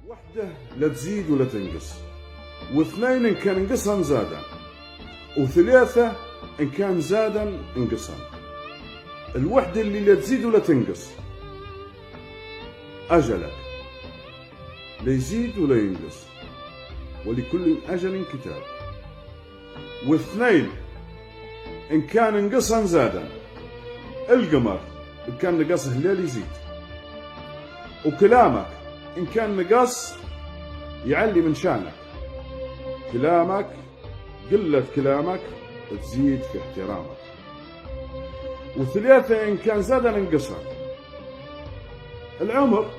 وحده لا تزيد ولا تنقص، واثنين إن كان انقصن زادا، وثلاثة إن كان زادا انقصن. الوحدة اللي لا تزيد ولا تنقص أجلك لا يزيد ولا ينقص، ولكل أجل كتاب. واثنين إن كان انقصن زادا، القمر إن كان نقص هلال يزيد، وكلامك إن كان نقص يعلي من شانك. كلامك قلة كلامك تزيد في احترامك. وثلاثة إن كان زاد انقصر، العمر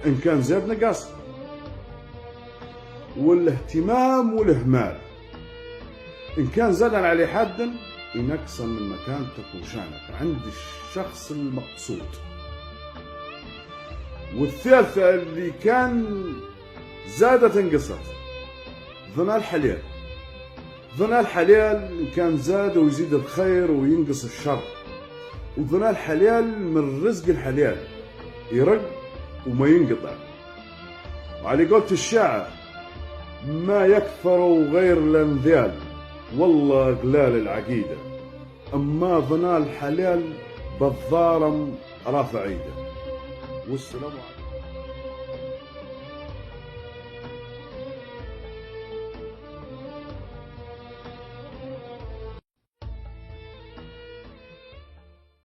إن كان زاد نقص، والاهتمام والإهمال إن كان زاد على حد ينقص من مكانتك وشانك عند الشخص المقصود. والثالثة اللي كان زادت انقصت، ظنا الحلال. ظنا الحلال إن كان زاد ويزيد الخير وينقص الشر، وظنا الحلال من رزق الحلال يرق وما ينقطع. وعلى قولة الشاعر ما يكثر غير الانذال والله قلال العقيدة، أما ظنا الحلال بالظالم رافع ايده. والسلام عليكم.